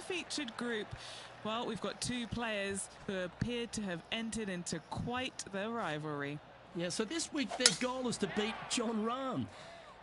featured group. Well, we've got two players who appear to have entered into quite the rivalry. Yeah, so this week their goal is to beat Jon Rahm.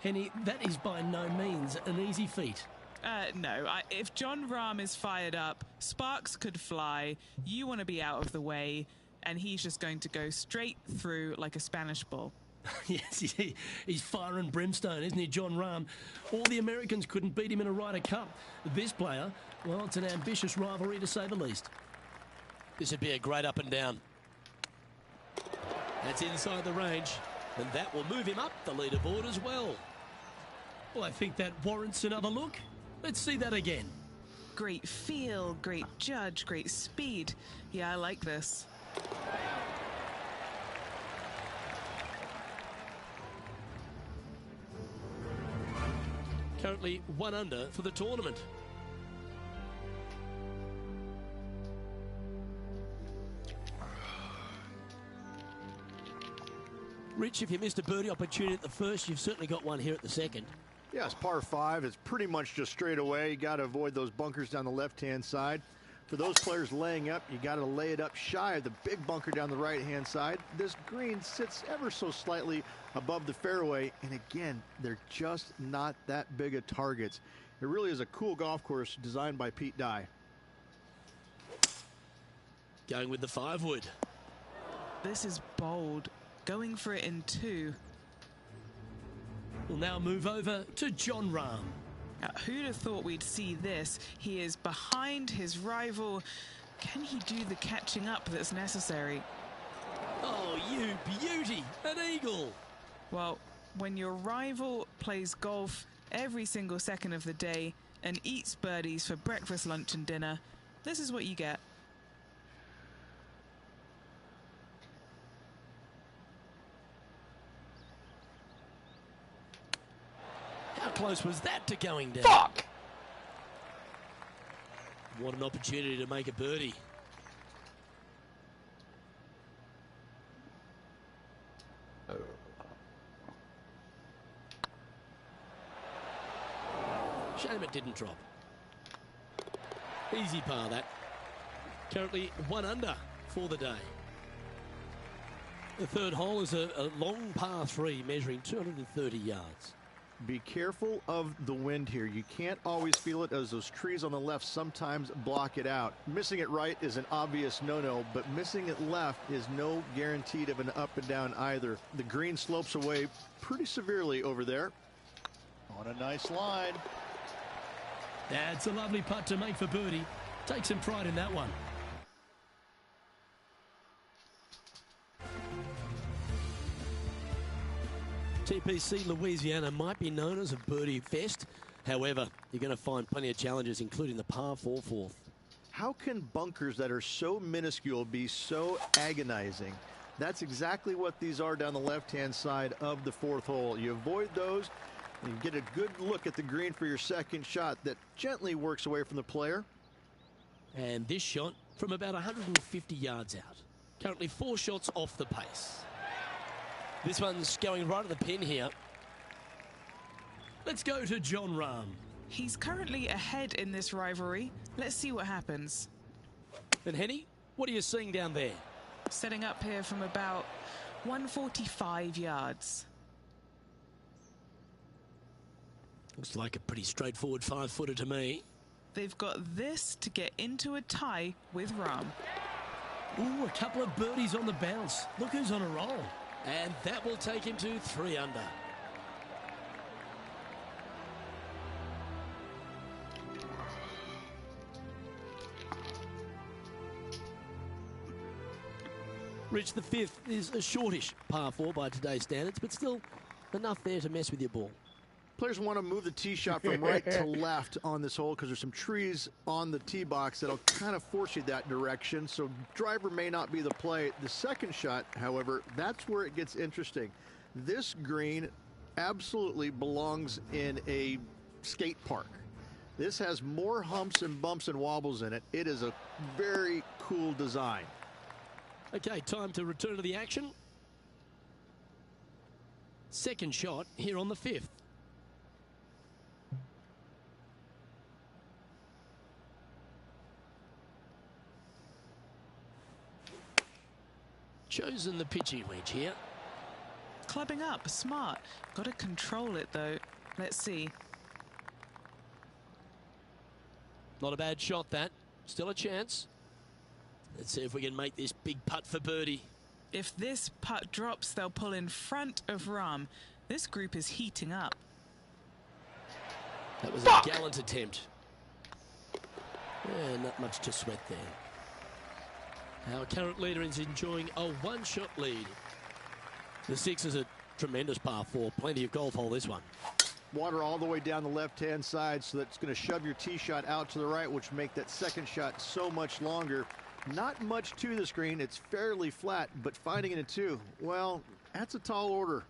Henny, that is by no means an easy feat. No, if Jon Rahm is fired up, sparks could fly, you want to be out of the way, and he's just going to go straight through like a Spanish ball. Yes, he's fire and brimstone, isn't he, Jon Rahm? All the Americans couldn't beat him in a Ryder Cup. This player, well, it's an ambitious rivalry to say the least. This would be a great up and down. That's inside the range, and that will move him up the leaderboard as well. Well, I think that warrants another look. Let's see that again. Great feel, great judge, great speed. Yeah, I like this. Currently 1 under for the tournament. Rich, if you missed a birdie opportunity at the first, you've certainly got one here at the second. Yeah, it's par 5. It's pretty much just straight away. You got to avoid those bunkers down the left-hand side. For those players laying up, you got to lay it up shy of the big bunker down the right-hand side. This green sits ever so slightly above the fairway, and again, they're just not that big of targets. It really is a cool golf course designed by Pete Dye. Going with the 5-wood. This is bold, going for it in 2. We'll now move over to Jon Rahm. Now, who'd have thought we'd see this? He is behind his rival. Can he do the catching up that's necessary? Oh, you beauty! An eagle! Well, when your rival plays golf every single second of the day and eats birdies for breakfast, lunch and dinner, this is what you get. How close was that to going down? Fuck! What an opportunity to make a birdie. Shame it didn't drop. Easy par that. Currently 1 under for the day. The third hole is a long par 3 measuring 230 yards. Be careful of the wind here. You can't always feel it as those trees on the left sometimes block it out. Missing it right is an obvious no-no, but missing it left is no guaranteed of an up and down either. The green slopes away pretty severely over there. On a nice line. That's a lovely putt to make for birdie. Take some pride in that one. TPC Louisiana might be known as a birdie fest. However, you're going to find plenty of challenges, including the par 4 fourth. How can bunkers that are so minuscule be so agonizing? That's exactly what these are down the left-hand side of the 4th hole. You avoid those, and you get a good look at the green for your second shot that gently works away from the player. And this shot from about 150 yards out. Currently 4 shots off the pace. This one's going right at the pin here. Let's go to Jon Rahm. He's currently ahead in this rivalry. Let's see what happens. And Henny, what are you seeing down there? Setting up here from about 145 yards. Looks like a pretty straightforward 5-footer to me. They've got this to get into a tie with Rahm. Ooh, a couple of birdies on the bounce. Look who's on a roll. And that will take him to 3 under. Rich, the 5th is a shortish par 4 by today's standards, but still enough there to mess with your ball. Players want to move the tee shot from right to left on this hole because there's some trees on the tee box that'll kind of force you that direction. So driver may not be the play. The second shot, however, that's where it gets interesting. This green absolutely belongs in a skate park. This has more humps and bumps and wobbles in it. It is a very cool design. Okay, time to return to the action. Second shot here on the 5th. chosen the pitching wedge here. Clubbing up, smart. Got to control it though. Let's see. Not a bad shot, that. Still a chance. Let's see if we can make this big putt for birdie. If this putt drops, they'll pull in front of Rahm. This group is heating up. That was a gallant attempt. Yeah, not much to sweat there. Our current leader is enjoying a one-shot lead. The 6 is a tremendous par 4. Plenty of golf hole, this one. Water all the way down the left-hand side, so that's going to shove your tee shot out to the right, which make that second shot so much longer. Not much to the screen. It's fairly flat, but finding it in 2, well, that's a tall order.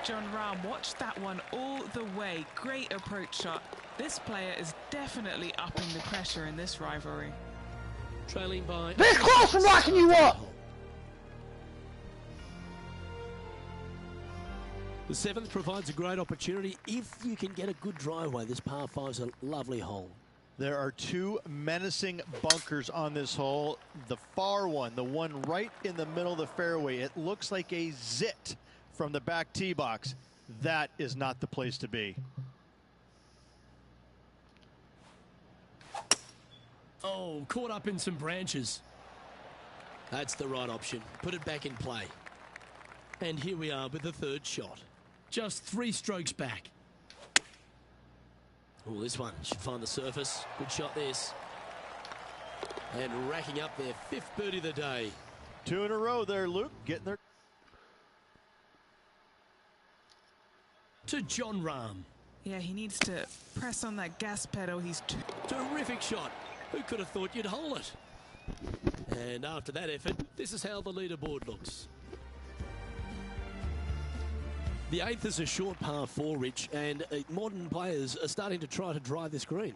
Jon Rahm watched that one all the way. Great approach shot. This player is definitely upping the pressure in this rivalry. Trailing by... This close from locking you up! The 7th provides a great opportunity if you can get a good driveway. This par 5's a lovely hole. There are 2 menacing bunkers on this hole. The far one, the one right in the middle of the fairway, it looks like a zit from the back tee box. That is not the place to be. Oh, caught up in some branches. That's the right option. Put it back in play. And here we are with the 3rd shot. Just 3 strokes back. Oh, this one should find the surface. Good shot, this. And racking up their 5th birdie of the day. 2 in a row there, Luke. Getting there. To Jon Rahm. Yeah, he needs to press on that gas pedal. He's Terrific shot. Who could have thought you'd hole it? And after that effort, this is how the leaderboard looks. The 8th is a short par 4, Rich, and modern players are starting to try to drive this green.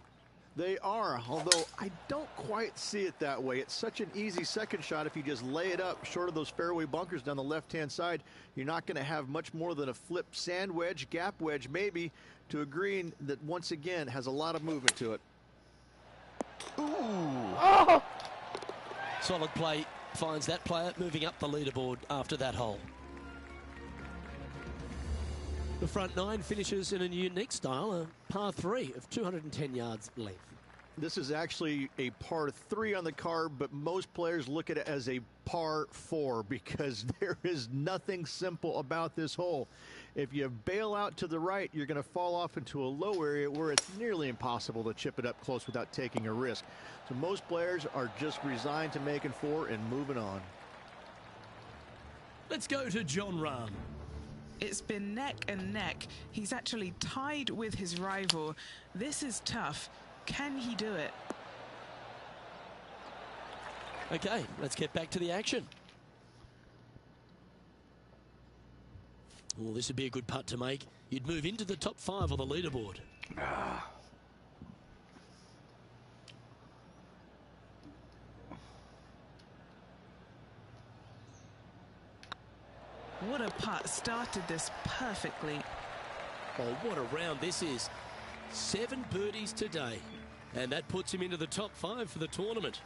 They are, although I don't quite see it that way. It's such an easy second shot if you just lay it up short of those fairway bunkers down the left-hand side. You're not going to have much more than a flip sand wedge, gap wedge maybe, to a green that once again has a lot of movement to it. Ooh. Oh! Solid play finds that player moving up the leaderboard after that hole. The front 9 finishes in a unique style, a par 3 of 210 yards length. This is actually a par 3 on the card, but most players look at it as a par 4 because there is nothing simple about this hole. If you bail out to the right, you're going to fall off into a low area where it's nearly impossible to chip it up close without taking a risk. So most players are just resigned to making 4 and moving on. Let's go to Jon Rahm. It's been neck and neck. He's actually tied with his rival. This is tough. Can he do it? Okay, let's get back to the action. Well, this would be a good putt to make. You'd move into the top 5 on the leaderboard. What a putt. Started this perfectly. Oh, what a round this is. 7 birdies today. And that puts him into the top 5 for the tournament.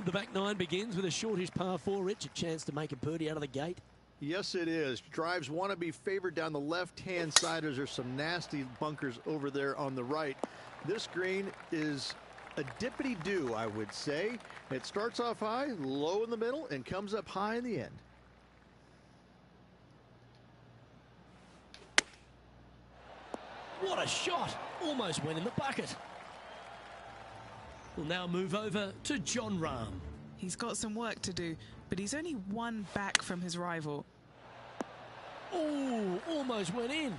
The back 9 begins with a shortish par 4, Rich. A chance to make a birdie out of the gate. Yes, it is. Drives want to be favored down the left-hand side as there's some nasty bunkers over there on the right. This green is a dippity-do, I would say. It starts off high, low in the middle, and comes up high in the end. What a shot! Almost went in the bucket. We'll now move over to Jon Rahm. He's got some work to do, but he's only 1 back from his rival. Oh, almost went in.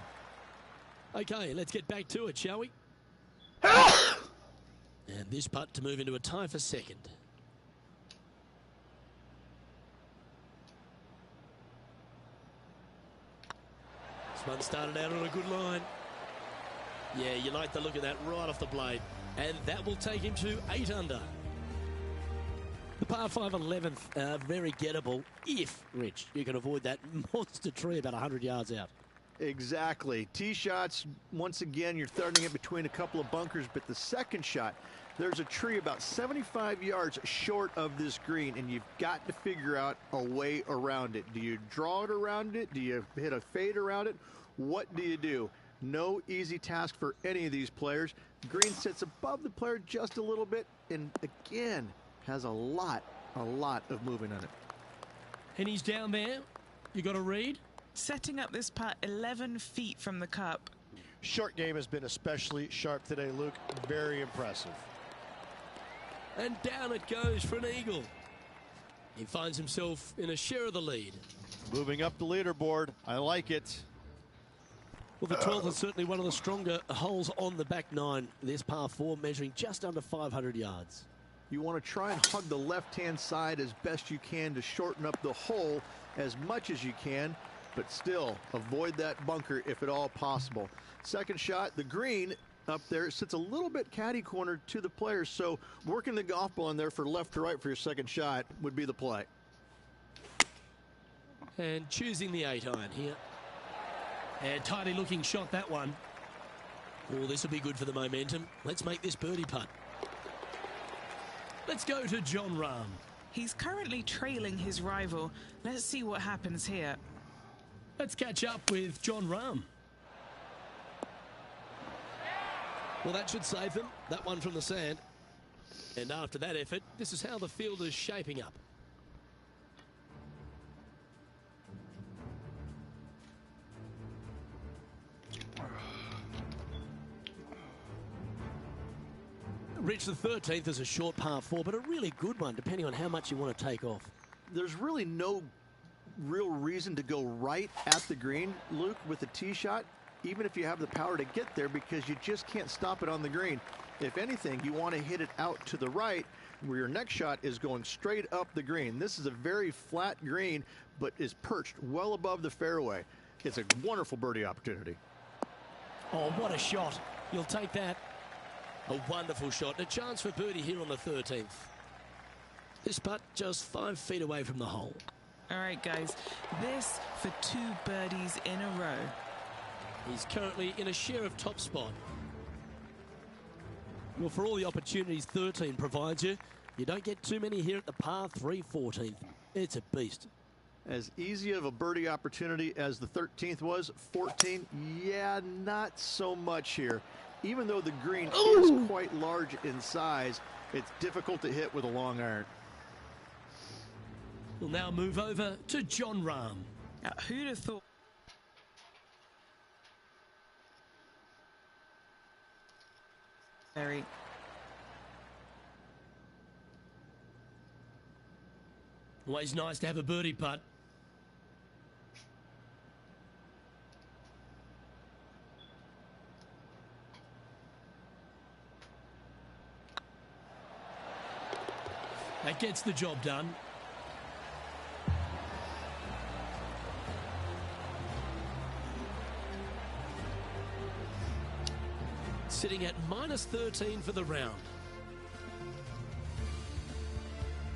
Okay, let's get back to it, shall we? And this putt to move into a tie for 2nd. This one started out on a good line. Yeah, you like the look of that right off the blade. And that will take him to 8 under. The par 5 11th, very gettable if, Rich, you can avoid that monster tree about 100 yards out. Exactly. Tee shots, once again, you're starting it between a couple of bunkers, but the second shot, there's a tree about 75 yards short of this green, and you've got to figure out a way around it. Do you draw it around it? Do you hit a fade around it? What do you do? No easy task for any of these players. Green sits above the player just a little bit, and again, has a lot of movement on it. And he's down there. You got to read. Setting up this putt 11 feet from the cup. Short game has been especially sharp today, Luke. Very impressive. And down it goes for an eagle. He finds himself in a share of the lead. Moving up the leaderboard. I like it. Well, the 12th is certainly one of the stronger holes on the back nine. This par 4 measuring just under 500 yards. You want to try and hug the left-hand side as best you can to shorten up the hole as much as you can, but still avoid that bunker if at all possible. Second shot, the green up there sits a little bit caddy cornered to the players, so working the golf ball in there for left to right for your second shot would be the play. And choosing the 8-iron here. And tidy looking shot, that one. Oh, this will be good for the momentum. Let's make this birdie putt. Let's go to Jon Rahm. He's currently trailing his rival. Let's see what happens here. Let's catch up with Jon Rahm. Well, that should save them. That one from the sand. And after that effort, this is how the field is shaping up. Rich, the 13th is a short par 4, but a really good one, depending on how much you want to take off. There's really no real reason to go right at the green, Luke, with the tee shot, even if you have the power to get there, because you just can't stop it on the green. If anything, you want to hit it out to the right, where your next shot is going straight up the green. This is a very flat green, but is perched well above the fairway. It's a wonderful birdie opportunity. Oh, what a shot. You'll take that. A wonderful shot. A chance for birdie here on the 13th. This putt just 5 feet away from the hole. All right, guys. This for 2 birdies in a row. He's currently in a share of top spot. Well, for all the opportunities 13 provides you, you don't get too many here at the par 3 14th. It's a beast. As easy of a birdie opportunity as the 13th was, 14, yeah, not so much here. Even though the green is quite large in size, it's difficult to hit with a long iron. We'll now move over to Jon Rahm. Who'd have thought? Very. Always nice to have a birdie putt. That gets the job done. Sitting at minus 13 for the round.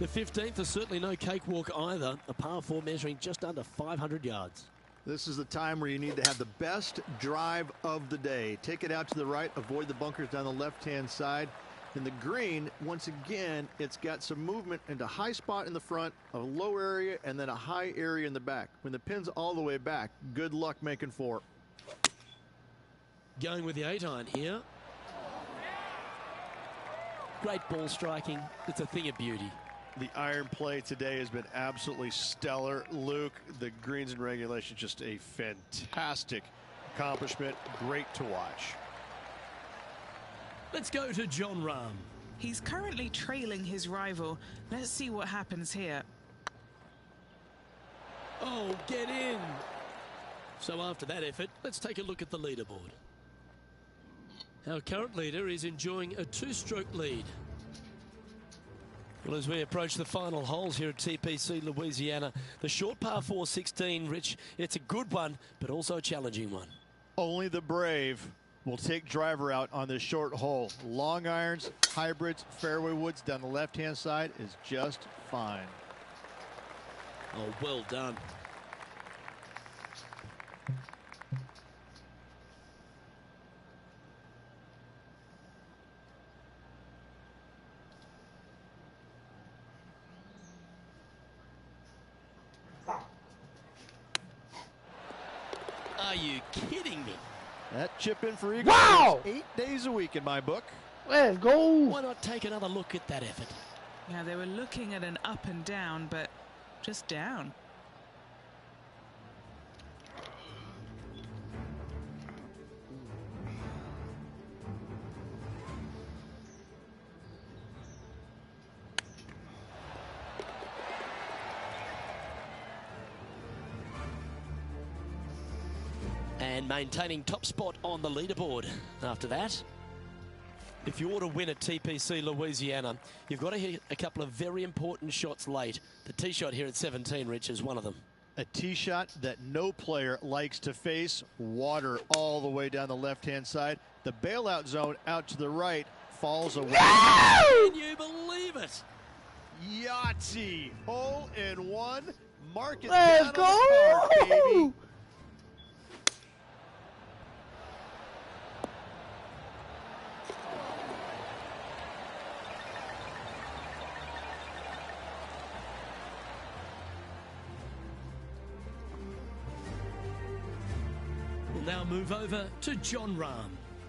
The 15th is certainly no cakewalk either. A par 4 measuring just under 500 yards. This is the time where you need to have the best drive of the day. Take it out to the right, avoid the bunkers down the left-hand side. In the green, once again, it's got some movement into high spot in the front, a low area, and then a high area in the back. When the pin's all the way back, good luck making 4. Going with the 8-iron here. Great ball striking. It's a thing of beauty. The iron play today has been absolutely stellar. Luke, the greens and regulation, just a fantastic accomplishment. Great to watch. Let's go to Jon Rahm. He's currently trailing his rival. Let's see what happens here. Oh, get in. So after that effort, let's take a look at the leaderboard. Our current leader is enjoying a 2-stroke lead. Well, as we approach the final holes here at TPC Louisiana, the short par 4 16, Rich, it's a good one, but also a challenging one. Only the brave will take driver out on this short hole. Long irons, hybrids, fairway woods down the left-hand side is just fine. Oh, well done. Are you kidding me? That chip in for Eagle. Wow! 8 days a week in my book. Let's go. Why not take another look at that effort? Yeah, they were looking at an up and down, but just down. And maintaining top spot on the leaderboard after that. If you want to win at TPC Louisiana, you've got to hit a couple of very important shots late. The tee shot here at 17, Rich, is one of them. A tee shot that no player likes to face. Water all the way down the left-hand side. The bailout zone out to the right falls away. Can you believe it? Yahtzee. Hole in one. Mark it Let's down go. on the card, baby. We'll now move over to Jon Rahm.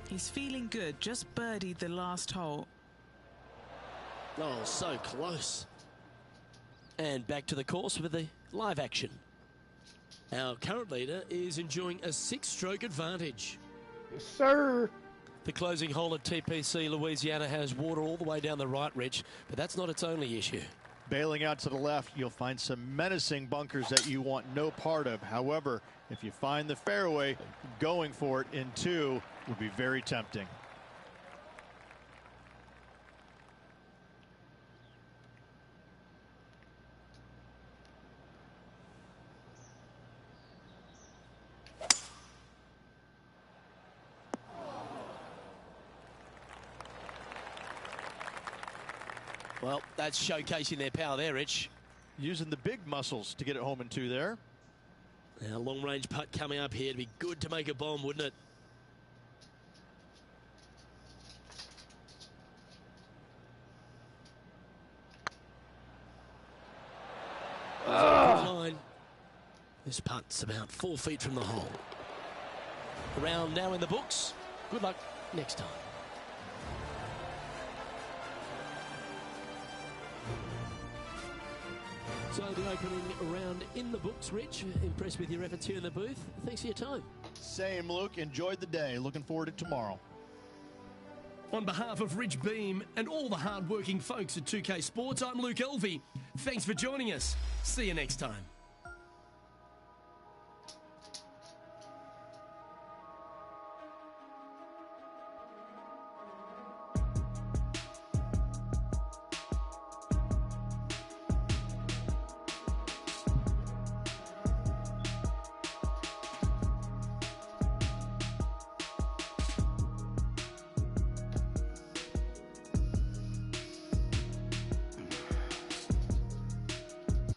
He's feeling good, just birdied the last hole. Oh, so close. And back to the course with the live action. Our current leader is enjoying a 6-stroke advantage. Yes, sir. The closing hole at TPC Louisiana has water all the way down the right, Rich, but that's not its only issue. Bailing out to the left, you'll find some menacing bunkers that you want no part of. However, if you find the fairway, going for it in 2 would be very tempting. Well, that's showcasing their power there, Rich. Using the big muscles to get it home in 2 there. Now, long-range putt coming up here. It'd be good to make a bomb, wouldn't it? Line. This putt's about 4 feet from the hole. A round now in the books. Good luck next time. So the opening round in the books, Rich. Impressed with your efforts here in the booth. Thanks for your time. Same, Luke. Enjoyed the day. Looking forward to tomorrow. On behalf of Rich Beam and all the hard-working folks at 2K Sports, I'm Luke Elvey. Thanks for joining us. See you next time.